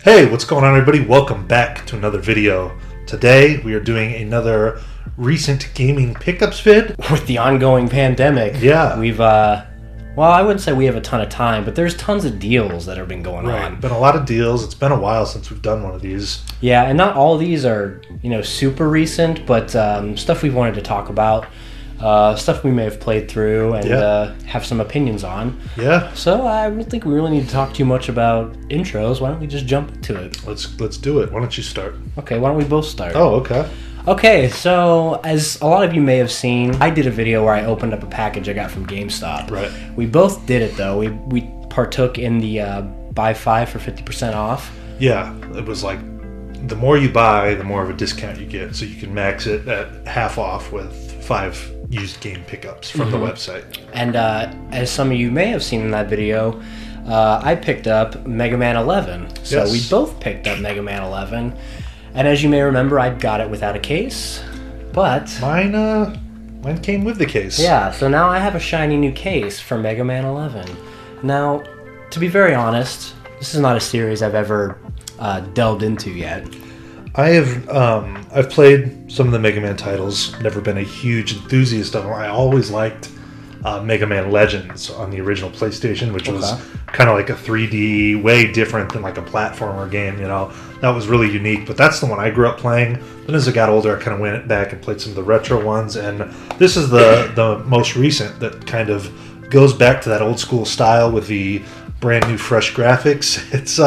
Hey, what's going on, everybody? Welcome back to another video. Today we are doing another recent gaming pickups vid. With the ongoing pandemic, Yeah. we've well, I wouldn't say we have a ton of time, but there's tons of deals that have been going on. Been a lot of deals. It's been a while since we've done one of these. Yeah, and not all of these are, super recent, but stuff we wanted to talk about, stuff we may have played through and have some opinions on. Yeah. So I don't think we really need to talk too much about intros. Why don't we just jump into it? Let's do it. Why don't you start? Okay, why don't we both start? Oh, okay. Okay, so as a lot of you may have seen, I did a video where I opened up a package I got from GameStop. Right. We both did it though. We partook in the buy 5 for 50% off. Yeah, it was like the more you buy, the more of a discount you get. So you can max it at half off with 5 used game pickups from the website. And as some of you may have seen in that video, I picked up Mega Man 11. So Yes. we both picked up Mega Man 11. And as you may remember, I got it without a case, but Mine came with the case. yeah, so now I have a shiny new case for Mega Man 11. Now, to be very honest, this is not a series I've ever delved into yet. I've played some of the Mega Man titles. Never been a huge enthusiast of them. I always liked Mega Man Legends on the original PlayStation, which was kind of like a 3D, way different than like a platformer game. That was really unique. But that's the one I grew up playing. Then as I got older, I kind of went back and played some of the retro ones, and this is the most recent that kind of goes back to that old school style with the brand new, fresh graphics. It's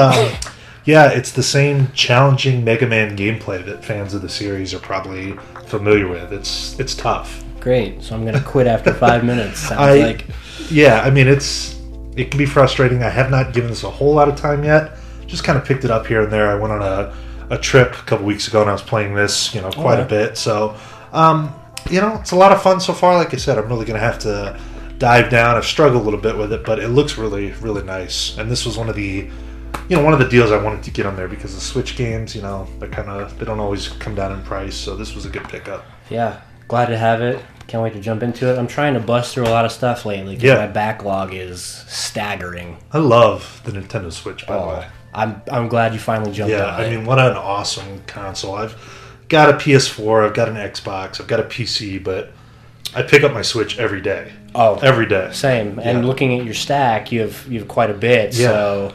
yeah, it's the same challenging Mega Man gameplay that fans of the series are probably familiar with. It's tough. Great, so I'm gonna quit after 5 minutes. Sounds like. Yeah, I mean, it can be frustrating. I have not given this a whole lot of time yet. Just kind of picked it up here and there. I went on a trip a couple weeks ago and I was playing this, quite a bit. So, it's a lot of fun so far. Like I said, I'm really going to have to dive down. I've struggled a little bit with it, but it looks really, really nice. And this was one of the deals I wanted to get on there because the Switch games, they don't always come down in price. So this was a good pickup. Yeah, glad to have it. Can't wait to jump into it. I'm trying to bust through a lot of stuff lately because my backlog is staggering. I love the Nintendo Switch, by the way. I'm glad you finally jumped on it. Yeah, I mean, what an awesome console. I've got a PS4, I've got an Xbox, I've got a PC, but I pick up my Switch every day. Oh, every day. Same. And looking at your stack, you have quite a bit. Yeah. So,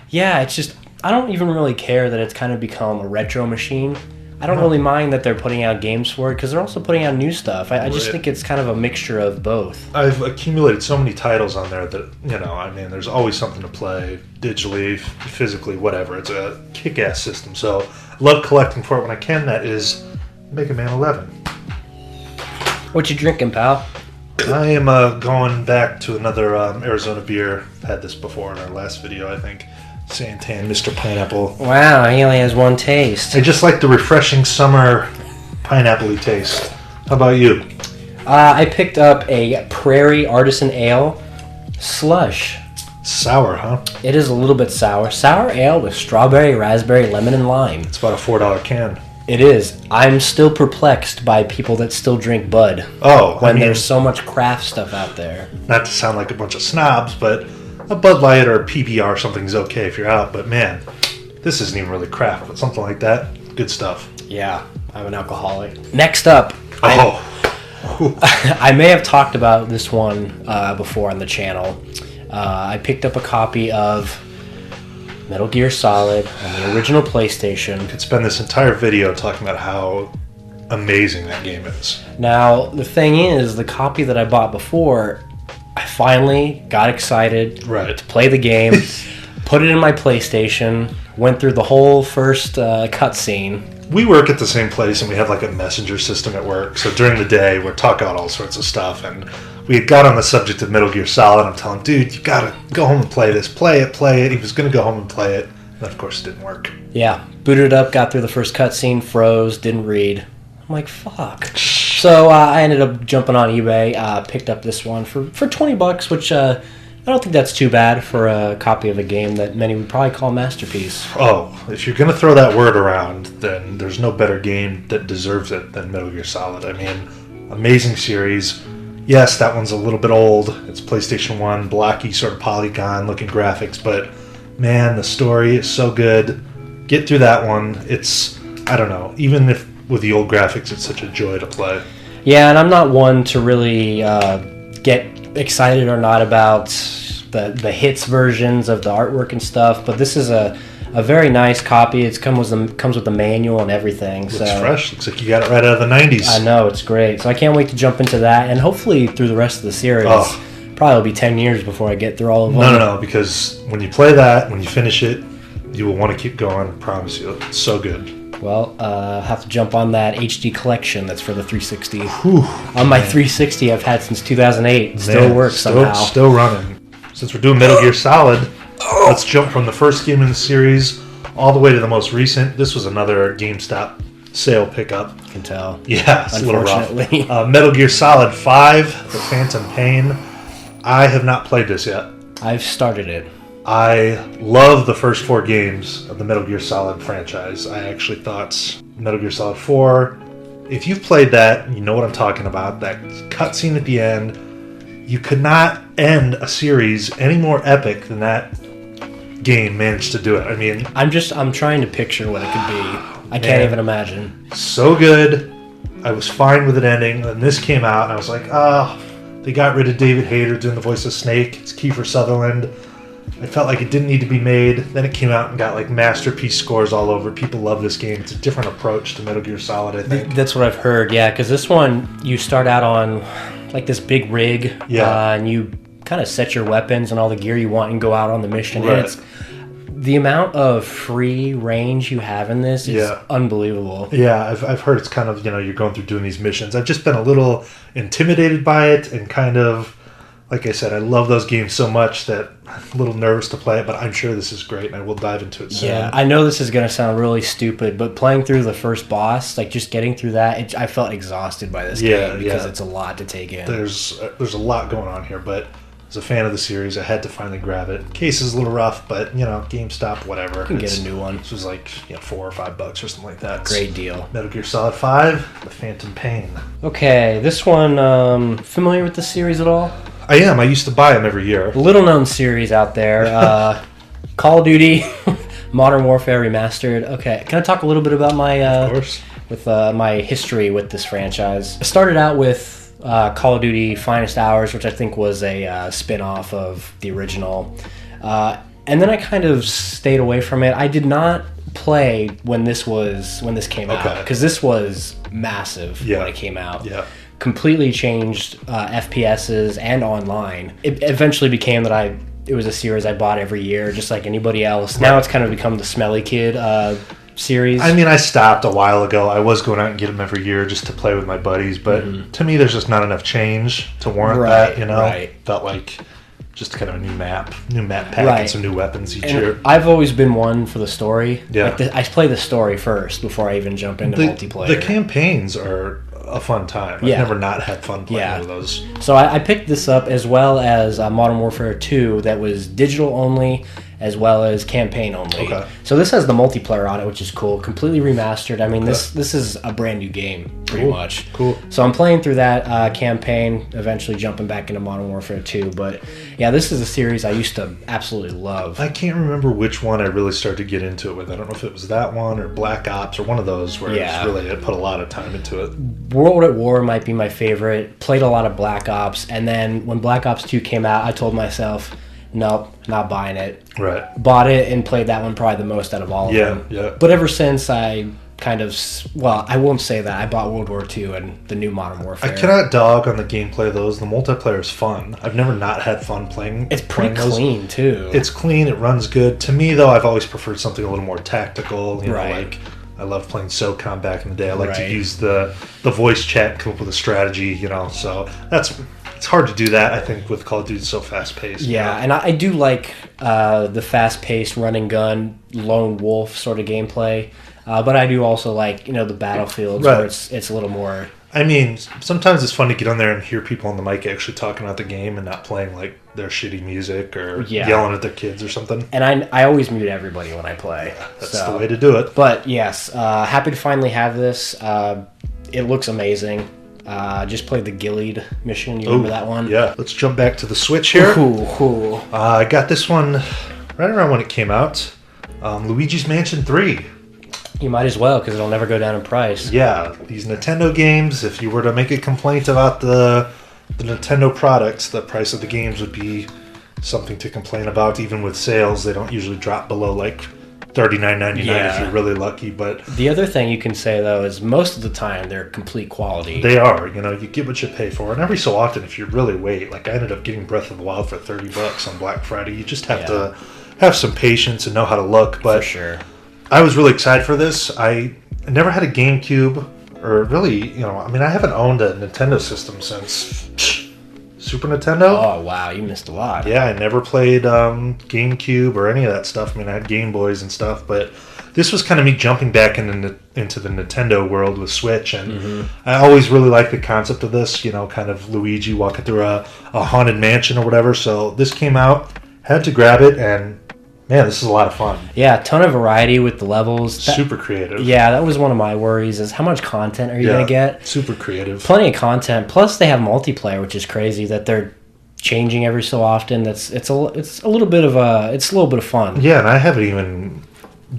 yeah, it's just, I don't even really care that it's kind of become a retro machine. I don't really mind that they're putting out games for it because they're also putting out new stuff. I just think it's kind of a mixture of both. I've accumulated so many titles on there that, there's always something to play digitally, physically, whatever. It's a kick-ass system. So I love collecting for it when I can. That is Mega Man 11. What you drinking, pal? I am going back to another Arizona beer. Had this before in our last video, I think. Santan, Mr. Pineapple. Wow, he only has one taste. I just like the refreshing summer pineapple-y taste. How about you? I picked up a Prairie Artisan Ale slush. Sour, huh? It is a little bit sour. Sour ale with strawberry, raspberry, lemon, and lime. It's about a $4 can. It is. I'm still perplexed by people that still drink Bud. Oh, when there's so much craft stuff out there. Not to sound like a bunch of snobs, but a Bud Light or a PBR or something is okay if you're out. But man, this isn't even really craft, but something like that, good stuff. Yeah, I'm an alcoholic. Next up. Oh. I may have talked about this one before on the channel. I picked up a copy of Metal Gear Solid on the original PlayStation. Could spend this entire video talking about how amazing that game is. Now, the thing is, the copy that I bought before, I finally got excited to play the game, put it in my PlayStation, went through the whole first cutscene. We work at the same place and we have like a messenger system at work. So during the day, we're talking about all sorts of stuff. And we had got on the subject of Metal Gear Solid. I'm telling him, dude, you got to go home and play this. Play it. He was going to go home and play it. And of course, it didn't work. Yeah. Booted it up, got through the first cutscene, froze, didn't read. I'm like, fuck. So I ended up jumping on eBay, picked up this one for $20, which I don't think that's too bad for a copy of a game that many would probably call a masterpiece. Oh, if you're going to throw that word around, then there's no better game that deserves it than Metal Gear Solid. I mean, amazing series. Yes, that one's a little bit old. It's PlayStation 1, blocky sort of polygon looking graphics, but man, the story is so good. Get through that one. It's, I don't know, even if with the old graphics, it's such a joy to play. Yeah, and I'm not one to really get excited or not about the hits versions of the artwork and stuff, but this is a very nice copy. It comes with the manual and everything. Looks fresh. Looks like you got it right out of the 90s. I know, it's great. So I can't wait to jump into that, and hopefully through the rest of the series. Probably will be 10 years before I get through all of them. No, because when you play that, when you finish it, you will want to keep going. I promise you. It's so good. Well, have to jump on that HD collection that's for the 360. Whew, on my 360 I've had since 2008. Still works somehow. Still running. Since we're doing Metal Gear Solid, let's jump from the first game in the series all the way to the most recent. This was another GameStop sale pickup. You can tell. Yeah, it's a little rough. Metal Gear Solid 5, The Phantom Pain. I have not played this yet. I've started it. I love the first 4 games of the Metal Gear Solid franchise. I actually thought Metal Gear Solid 4, if you've played that, you know what I'm talking about. That cutscene at the end, you could not end a series any more epic than that game managed to do it. I mean, I'm trying to picture what it could be. I can't even imagine. So good. I was fine with it ending. And this came out, and I was like, they got rid of David Hayter doing the voice of Snake. It's Kiefer Sutherland. I felt like it didn't need to be made. Then it came out and got like masterpiece scores all over. People love this game. It's a different approach to Metal Gear Solid, I think. That's what I've heard, yeah, because this one, you start out on like this big rig, and you kind of set your weapons and all the gear you want and go out on the mission. Right. And it's, the amount of free range you have in this is unbelievable. Yeah, I've heard it's kind of, you're going through doing these missions. I've just been a little intimidated by it and kind of, like I said, I love those games so much that I'm a little nervous to play it, but I'm sure this is great, and I will dive into it soon. Yeah, I know this is going to sound really stupid, but playing through the first boss, like just getting through that, I felt exhausted by this game because it's a lot to take in. There's a lot going on here, but as a fan of the series, I had to finally grab it. Case is a little rough, but, GameStop, whatever. You can get a new one. This was like $4 or $5 or something like that. Great deal. Metal Gear Solid 5, The Phantom Pain. Okay, this one, familiar with the series at all? I am. I used to buy them every year. Little known series out there. Call of Duty, Modern Warfare Remastered. Okay, can I talk a little bit about my history with this franchise? I started out with Call of Duty Finest Hours, which I think was a spin-off of the original. And then I kind of stayed away from it. I did not play when this came out, because this was massive when it came out. Yeah. Completely changed FPSs and online. It eventually became that it was a series I bought every year, just like anybody else. Now it's kind of become the Smelly Kid series. I mean, I stopped a while ago. I was going out and get them every year just to play with my buddies, but to me, there's just not enough change to warrant that. Felt like just kind of a new map pack, and some new weapons each year. I've always been one for the story. Yeah, I play the story first before I even jump into multiplayer. The campaigns are a fun time. I've never not had fun playing one of those. So I picked this up as well as Modern Warfare 2 that was digital only as well as campaign only. Okay. So this has the multiplayer on it, which is cool. Completely remastered. I mean, this is a brand new game, pretty much. Cool. So I'm playing through that campaign, eventually jumping back into Modern Warfare 2. But yeah, this is a series I used to absolutely love. I can't remember which one I really started to get into it with. I don't know if it was that one or Black Ops or one of those where I put a lot of time into it. World at War might be my favorite. Played a lot of Black Ops. And then when Black Ops 2 came out, I told myself, nope, not buying it. Right. Bought it and played that one probably the most out of all of them. Yeah. But ever since I I won't say that. I bought World War II and the new Modern Warfare. I cannot dog on the gameplay of those. The multiplayer is fun. I've never not had fun playing. It's pretty clean, too. It's clean. It runs good. To me, though, I've always preferred something a little more tactical. Like I love playing SOCOM back in the day. I like to use the voice chat, come up with a strategy, so it's hard to do that, I think, with Call of Duty. It's so fast-paced. Yeah, and I do like the fast-paced run-and-gun, lone wolf sort of gameplay. But I do also like, the battlefields where it's a little more... I mean, sometimes it's fun to get on there and hear people on the mic actually talking about the game and not playing, like, their shitty music or yelling at their kids or something. And I always mute everybody when I play. That's the way to do it. But, yes, happy to finally have this. It looks amazing. Just played the Gilead mission. You remember that one? Yeah. Let's jump back to the Switch here. Ooh. I got this one right around when it came out. Luigi's Mansion 3. You might as well, because it'll never go down in price. Yeah, these Nintendo games, if you were to make a complaint about the Nintendo products, the price of the games would be something to complain about. Even with sales, they don't usually drop below like $39.99 if you're really lucky. But the other thing you can say, though, is most of the time they're complete quality. They are. You get what you pay for. And every so often, if you really wait, like I ended up getting Breath of the Wild for $30 on Black Friday. You just have to have some patience and know how to look. But for sure. I was really excited for this. I never had a GameCube, or really, I haven't owned a Nintendo system since Super Nintendo. Oh, wow, you missed a lot. Yeah, I never played GameCube or any of that stuff. I had Game Boys and stuff, but this was kind of me jumping back into the Nintendo world with Switch, and I always really liked the concept of this, kind of Luigi walking through a haunted mansion or whatever. So this came out, had to grab it, and man, this is a lot of fun. Yeah, a ton of variety with the levels. Super creative. Yeah, that was one of my worries, is how much content are you going to get? Super creative. Plenty of content. Plus, they have multiplayer, which is crazy that they're changing every so often. It's a little bit of fun. Yeah, and I haven't even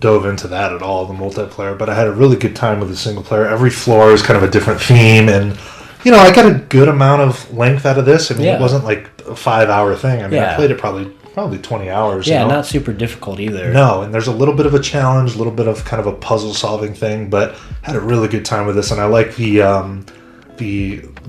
dove into that at all, the multiplayer, but I had a really good time with the single player. Every floor is kind of a different theme, and I got a good amount of length out of this. It wasn't like a 5-hour thing. I played it probably 20 hours. Yeah, not super difficult either. No, and there's a little bit of a challenge, a little bit of kind of a puzzle solving thing, but had a really good time with this, and I like the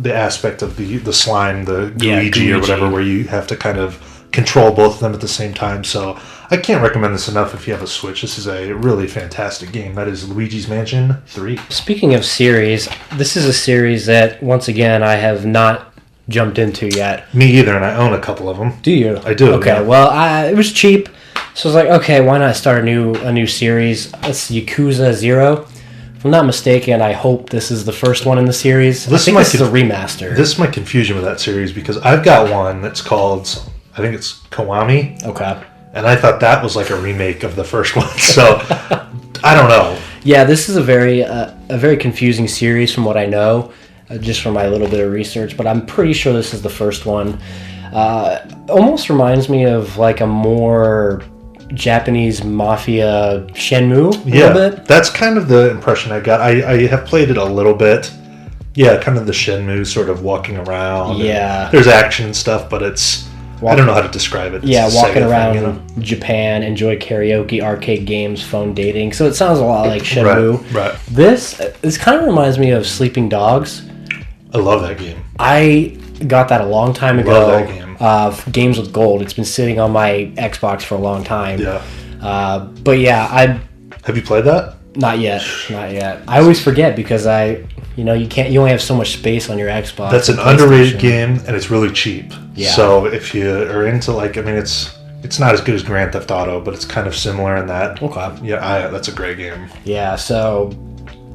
aspect of the slime, the Luigi or whatever, where you have to kind of control both of them at the same time. So I can't recommend this enough if you have a Switch. This is a really fantastic game. That is Luigi's Mansion 3. Speaking of series, this is a series that, once again, I have not jumped into yet. Me either, and I own a couple of them. Do you? I do. Okay, yeah. well, it was cheap, so I was like, okay, why not start a new series? It's Yakuza Zero. If I'm not mistaken, I hope this is the first one in the series. I think this is a remaster. This is my confusion with that series, because I've got one that's called, I think it's Kiwami. Okay. And I thought that was like a remake of the first one, so I don't know. Yeah, this is a very confusing series from what I know. Just from my little bit of research, but I'm pretty sure this is the first one. Almost reminds me of like a more Japanese mafia Shenmue a little bit. That's kind of the impression I got. I have played it a little bit. Yeah, kind of the Shenmue sort of walking around. Yeah. There's action and stuff, but I don't know how to describe it. It's walking around Japan, enjoy karaoke, arcade games, phone dating. So it sounds a lot like Shenmue. Right. This kind of reminds me of Sleeping Dogs. I love that game. I got that a long time ago. Love that game. Games with Gold. It's been sitting on my Xbox for a long time. Yeah. But yeah, Have you played that? Not yet. I always forget because you only have so much space on your Xbox. That's an underrated game, and it's really cheap. Yeah. So if you are into it's not as good as Grand Theft Auto, but it's kind of similar in that. Okay. Yeah, that's a great game. Yeah. So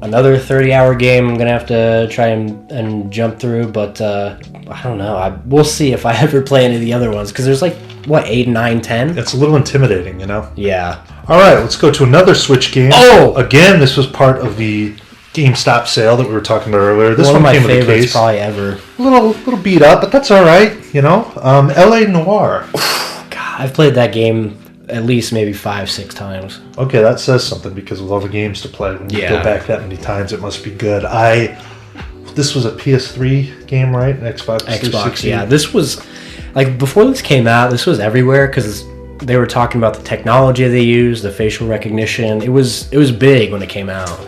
another 30-hour game I'm going to have to try and jump through, but I don't know. We'll see if I ever play any of the other ones, because there's 8, 9, 10? It's a little intimidating, Yeah. All right, let's go to another Switch game. Oh! Again, this was part of the GameStop sale that we were talking about earlier. This one of my came with a favorites case. probably ever. A little beat up, but that's all right, LA Noire. God, I've played that game at least maybe 5-6 times. Okay, that says something, because with all the games to play, when you go back that many times, it must be good. This was a PS3 game, right? Xbox 360. Yeah. This was, before this came out, this was everywhere, because they were talking about the technology they used, the facial recognition. It was big when it came out.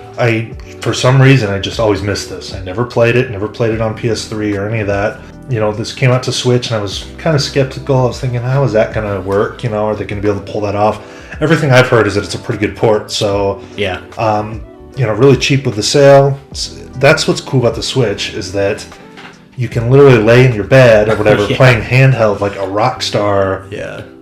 For some reason, I just always missed this. I never played it on PS3 or any of that. This came out to Switch, and I was kind of skeptical. I was thinking, how is that going to work? Are they going to be able to pull that off? Everything I've heard is that it's a pretty good port. So, yeah. Really cheap with the sale. That's what's cool about the Switch, is that you can literally lay in your bed or whatever, playing handheld like a Rockstar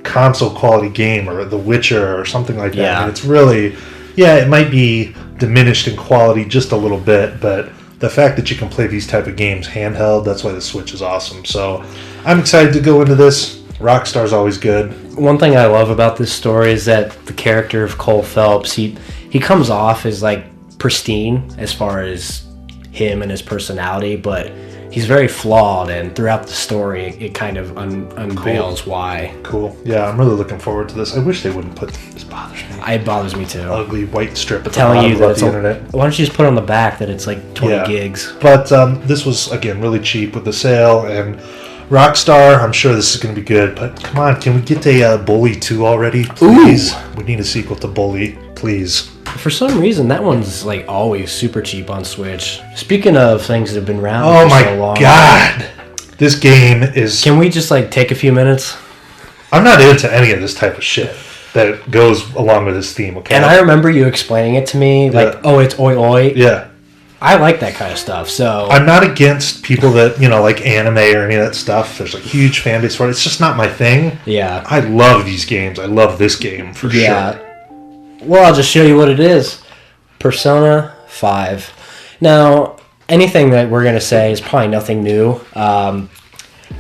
console quality game, or The Witcher or something like that. Yeah. It's really, it might be diminished in quality just a little bit, but the fact that you can play these type of games handheld, that's why the Switch is awesome. So I'm excited to go into this. Rockstar's always good. One thing I love about this story is that the character of Cole Phelps, he comes off as pristine as far as him and his personality, but he's very flawed, and throughout the story, it kind of unveils why. Cool. Yeah, I'm really looking forward to this. I wish they wouldn't put this. Bothers me. It bothers me too. Ugly white strip at telling the you bottom that of the internet. Why don't you just put on the back that it's like 20 gigs? But this was again really cheap with the sale, and Rockstar. I'm sure this is going to be good. But come on, can we get a Bully 2 already, please? Ooh. We need a sequel to Bully, please. For some reason, that one's like always super cheap on Switch. Speaking of things that have been around for so long. Oh my god! This game is... Can we just like take a few minutes? I'm not into any of this type of shit that goes along with this theme, okay? And I remember you explaining it to me, like, oh, it's oi oi. Yeah. I like that kind of stuff, so... I'm not against people that, like anime or any of that stuff. There's a huge fan base for it. It's just not my thing. Yeah. I love these games. I love this game, for sure. Well, I'll just show you what it is. Persona 5. Now, anything that we're going to say is probably nothing new.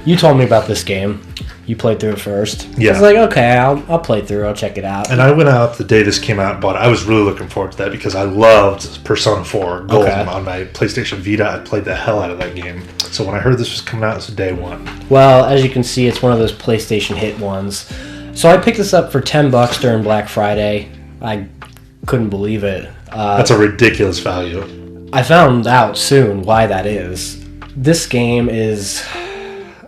You told me about this game. You played through it first. Yeah. I was like, okay, I'll play through. I'll check it out. And I went out the day this came out and bought it. I was really looking forward to that because I loved Persona 4 Gold on my PlayStation Vita. I played the hell out of that game. So when I heard this was coming out, it was day one. Well, as you can see, it's one of those PlayStation hit ones. So I picked this up for $10 during Black Friday. I couldn't believe it. That's a ridiculous value. I found out soon why that is. This game is...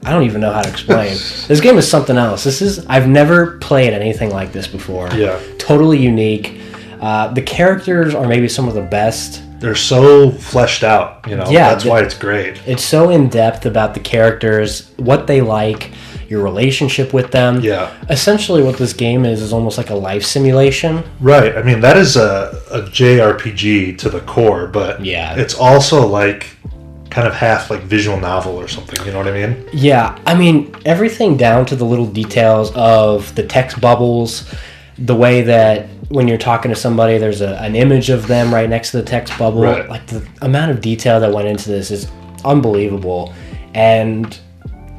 I don't even know how to explain. This game is something else. I've never played anything like this before. Yeah. Totally unique. The characters are maybe some of the best. They're so fleshed out, Yeah, that's why it's great. It's so in-depth about the characters, what they like, your relationship with them. Yeah. Essentially what this game is almost like a life simulation. Right. I mean, that is a JRPG to the core, but it's also like kind of half like visual novel or something, you know what I mean? Yeah, I mean, everything down to the little details of the text bubbles, the way that when you're talking to somebody, there's an image of them right next to the text bubble. Right. Like, the amount of detail that went into this is unbelievable. And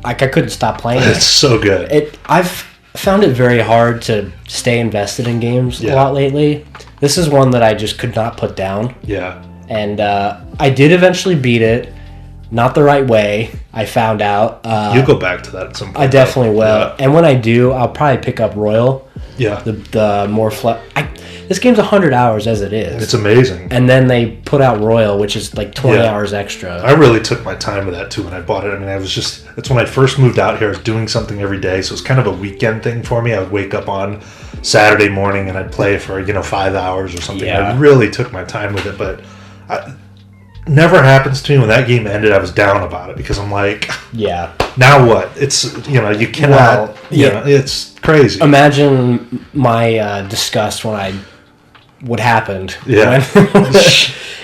like, I couldn't stop playing it. It's so good. I've found it very hard to stay invested in games a lot lately. This is one that I just could not put down. Yeah. And I did eventually beat it. Not the right way, I found out. You'll go back to that at some point. I definitely will. Yeah. And when I do, I'll probably pick up Royal. Yeah. The more... This game's 100 hours as it is. It's amazing. And then they put out Royal, which is like 20 hours extra. I really took my time with that, too, when I bought it. I mean, it's when I first moved out here. I was doing something every day, so it was kind of a weekend thing for me. I would wake up on Saturday morning and I'd play for, 5 hours or something. Yeah. I really took my time with it, but... Never happens to me. When that game ended, I was down about it because I'm like, now what? It's, you cannot, it's crazy. Imagine my disgust when what happened. Yeah.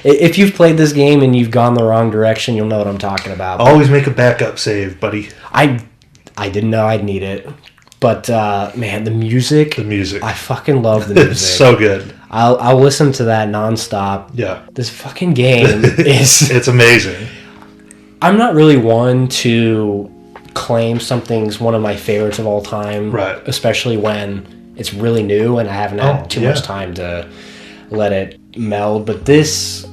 If you've played this game and you've gone the wrong direction, you'll know what I'm talking about. Always make a backup save, buddy. I didn't know I'd need it. But, man, the music. I fucking love the music. It's so good. I'll listen to that nonstop. Yeah. This fucking game is... It's amazing. I'm not really one to claim something's one of my favorites of all time. Right. Especially when it's really new and I haven't had too much time to let it meld. But this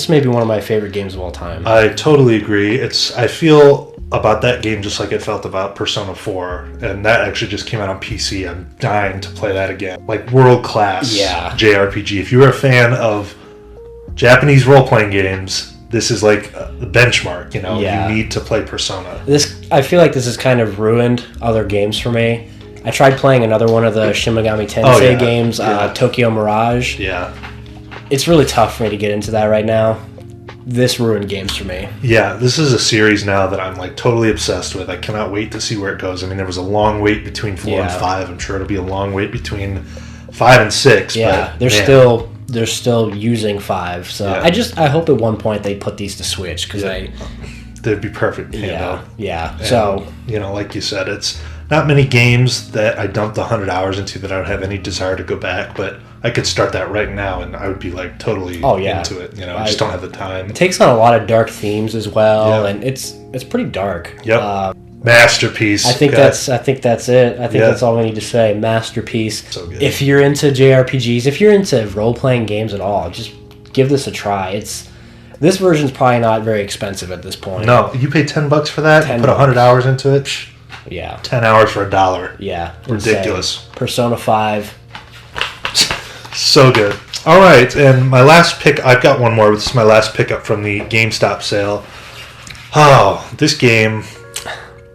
may be one of my favorite games of all time. I totally agree. I feel... about that game just like it felt about Persona 4, and that actually just came out on PC. I'm dying to play that again. Like, world-class JRPG. If you're a fan of Japanese role-playing games, this is like the benchmark, You need to play Persona. I feel like this has kind of ruined other games for me. I tried playing another one of the Shin Megami Tensei games, Tokyo Mirage. Yeah. It's really tough for me to get into that right now. This ruined games for me. Yeah, this is a series now that I'm like totally obsessed with. I cannot wait to see where it goes. I mean, there was a long wait between 4 and 5. I'm sure it'll be a long wait between 5 and 6. Yeah, but, they're still using 5. So I hope at one point they put these to Switch because they'd be perfect. Yeah. And, so like you said, it's not many games that I dumped 100 hours into that I don't have any desire to go back, but I could start that right now and I would be like totally into it. I just don't have the time. It takes on a lot of dark themes as well, and it's pretty dark. Yep. Masterpiece. I think that's it. I think that's all we need to say. Masterpiece. So good. If you're into JRPGs, if you're into role playing games at all, just give this a try. This version's probably not very expensive at this point. No, you pay $10 for that. You put 100 hours into it. Yeah. 10 hours for $1. Yeah. Ridiculous. Insane. Persona 5. So good. All right, and my last pick, I've got one more. This is my last pickup from the GameStop sale. Oh, this game.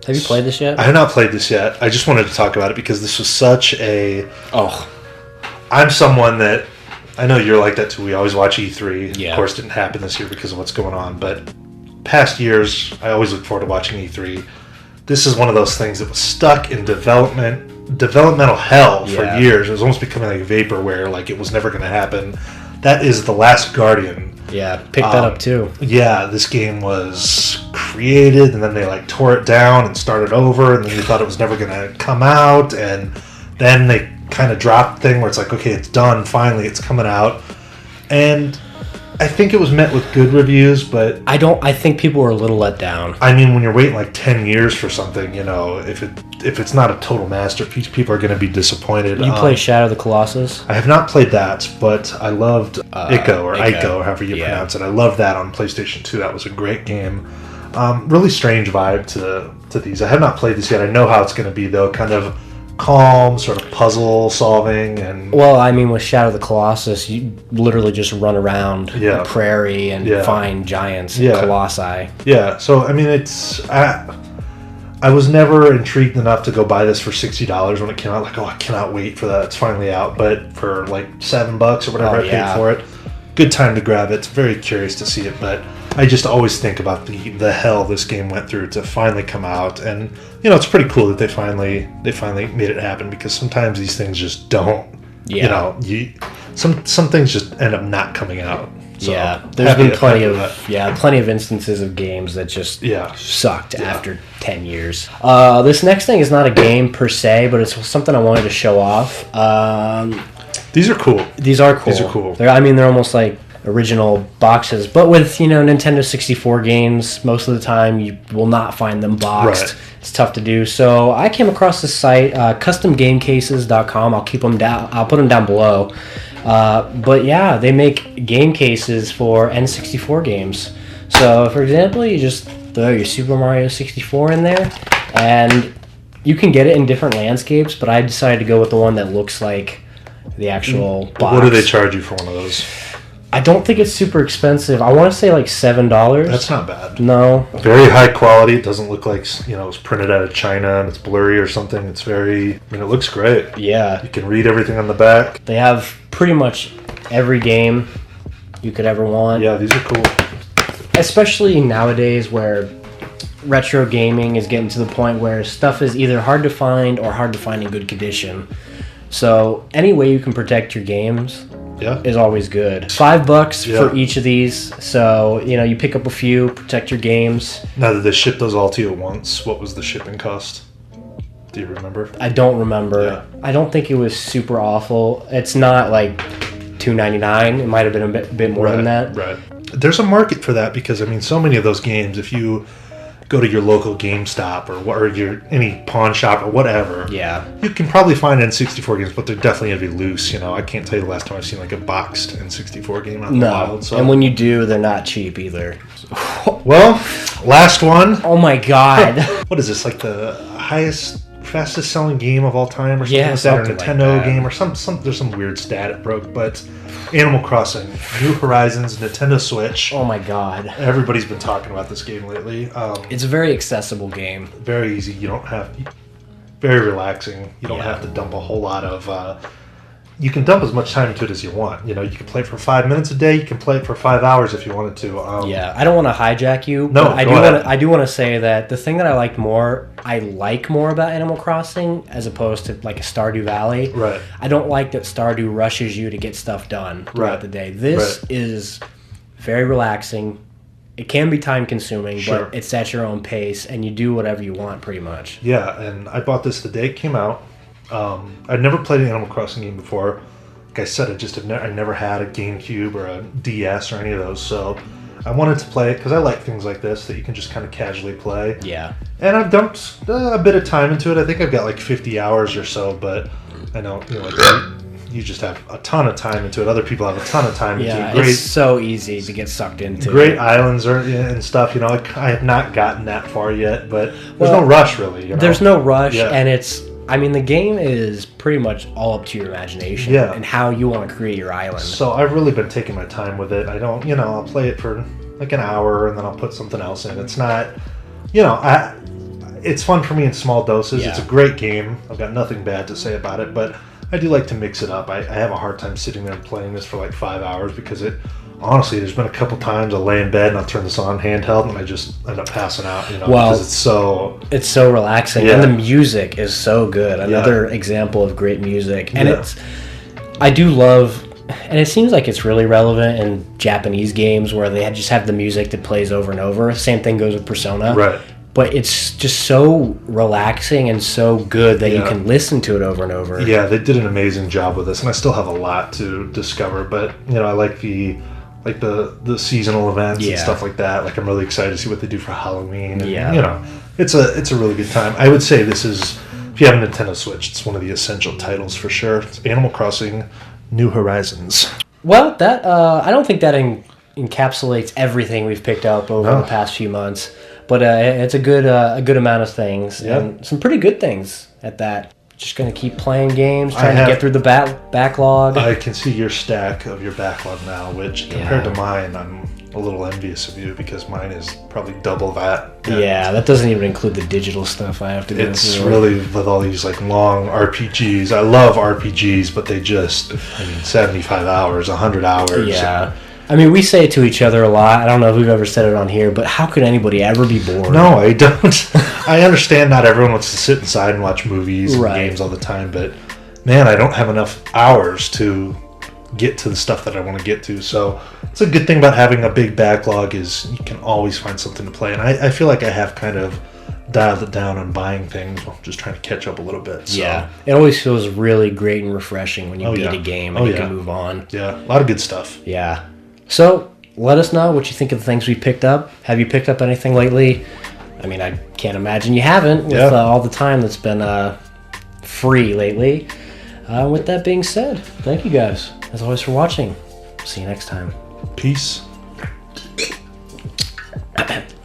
Have you played this yet? I have not played this yet. I just wanted to talk about it because this was such a... Oh. I'm someone that... I know you're like that too. We always watch E3. Yeah. Of course, it didn't happen this year because of what's going on. But past years, I always look forward to watching E3. This is one of those things that was stuck in developmental hell for years. It was almost becoming like vaporware, like it was never going to happen. That is The Last Guardian. Yeah, picked that up too. Yeah, this game was created, and then they like tore it down and started over, and then you thought it was never going to come out, and then they kind of dropped thing where it's like, okay, it's done, finally, it's coming out. And I think it was met with good reviews, but... I think people were a little let down. I mean, when you're waiting like 10 years for something, you know, if it's not a total masterpiece, people are going to be disappointed. You play Shadow of the Colossus? I have not played that, but I loved Ico, or Ico, however you pronounce it. I loved that on PlayStation 2. That was a great game. Really strange vibe to these. I have not played this yet. I know how it's going to be, though. Kind of calm, sort of puzzle solving, and... Well, I mean, with Shadow of the Colossus, you literally just run around the prairie and find giants and colossi. Yeah, so, I mean, it's... I was never intrigued enough to go buy this for $60 when it came out. Like, oh, I cannot wait for that. It's finally out. But for like $7 or whatever I paid for it, good time to grab it. Very curious to see it, but I just always think about the hell this game went through to finally come out. And, you know, it's pretty cool that they finally made it happen, because sometimes these things just don't. Yeah. You know, some things just end up not coming out. So, there's been plenty of instances of games that just sucked after 10 years. This next thing is not a game per se, but it's something I wanted to show off. These are cool. These are cool. They're almost like original boxes, but with, Nintendo 64 games, most of the time you will not find them boxed. Right. It's tough to do. So I came across this site, customgamecases.com. I'll put them down below. But yeah, they make game cases for N64 games. So, for example, you just throw your Super Mario 64 in there, and you can get it in different landscapes, but I decided to go with the one that looks like the actual box. What do they charge you for one of those? I don't think it's super expensive. I want to say like $7. That's not bad. No. Very high quality. It doesn't look like, it's printed out of China and it's blurry or something. It's it looks great. Yeah. You can read everything on the back. They have pretty much every game you could ever want. Yeah, these are cool. Especially nowadays where retro gaming is getting to the point where stuff is either hard to find or hard to find in good condition. So any way you can protect your games is always good. $5 for each of these. So, you pick up a few, protect your games. Now, did they ship those all to you at once? What was the shipping cost? Do you remember? I don't remember. Yeah. I don't think it was super awful. It's not like $2.99. It might have been a bit more than that. Right. There's a market for that because, so many of those games, if you go to your local GameStop or any pawn shop or whatever, you can probably find N64 games, but they're definitely going to be loose. I can't tell you the last time I've seen like a boxed N64 game out in the wild. So. And when you do, they're not cheap either. Well, last one. Oh my god. What is this, like the fastest selling game of all time or something like that, or Nintendo game or some there's some weird stat it broke, but Animal Crossing, New Horizons, Nintendo Switch. Oh my god. Everybody's been talking about this game lately. It's a very accessible game. Very easy. Very relaxing. You don't have to dump a whole lot of... you can dump as much time into it as you want. You can play it for 5 minutes a day. You can play it for 5 hours if you wanted to. I don't want to hijack you. No, but I do want to say that the thing that I like more about Animal Crossing as opposed to like a Stardew Valley. Right. I don't like that Stardew rushes you to get stuff done throughout the day. This is very relaxing. It can be time consuming, but it's at your own pace, and you do whatever you want pretty much. Yeah, and I bought this the day it came out. I'd never played an Animal Crossing game before. Like I said, I never had a GameCube or a DS or any of those, so I wanted to play it because I like things like this that you can just kind of casually play. Yeah. And I've dumped a bit of time into it. I think I've got like 50 hours or so, but I know, you just have a ton of time into it. Other people have a ton of time into it. It's so easy to get sucked into. Great islands and stuff. You know, I have not gotten that far yet, but there's no rush really. You know? There's no rush, and the game is pretty much all up to your imagination and how you want to create your island. So I've really been taking my time with it. I don't, I'll play it for like an hour and then I'll put something else in. It's not, it's fun for me in small doses. It's a great game. I've got nothing bad to say about it, but I do like to mix it up. I have a hard time sitting there and playing this for like 5 hours because honestly, there's been a couple times I'll lay in bed and I'll turn this on handheld and I just end up passing out, because it's so relaxing and the music is so good. Another example of great music. And I do love, and it seems like it's really relevant in Japanese games where they just have the music that plays over and over. Same thing goes with Persona. Right. But it's just so relaxing and so good that you can listen to it over and over. Yeah, they did an amazing job with this, and I still have a lot to discover. But I like the seasonal events and stuff like that. Like I'm really excited to see what they do for Halloween. And, it's a really good time. I would say this is, if you have a Nintendo Switch, it's one of the essential titles for sure. It's Animal Crossing New Horizons. Well, that I don't think that encapsulates everything we've picked up over the past few months. But it's a good amount of things, and some pretty good things at that. Just going to keep playing games, trying to get through the backlog. I can see your stack of your backlog now, which compared to mine, I'm a little envious of you because mine is probably double that. Yeah, that doesn't even include the digital stuff I have to do. It's really with all these like long RPGs. I love RPGs, but they just, 75 hours, 100 hours. Yeah. We say it to each other a lot. I don't know if we've ever said it on here, but how could anybody ever be bored? No, I don't. I understand not everyone wants to sit inside and watch movies and games all the time, but man, I don't have enough hours to get to the stuff that I want to get to. So it's a good thing about having a big backlog is you can always find something to play. And I feel like I have kind of dialed it down on buying things. I'm just trying to catch up a little bit. So. Yeah, it always feels really great and refreshing when you beat a game and you can move on. Yeah, a lot of good stuff. Yeah. So, let us know what you think of the things we picked up. Have you picked up anything lately? I can't imagine you haven't with all the time that's been free lately. With that being said, thank you guys, as always, for watching. See you next time. Peace.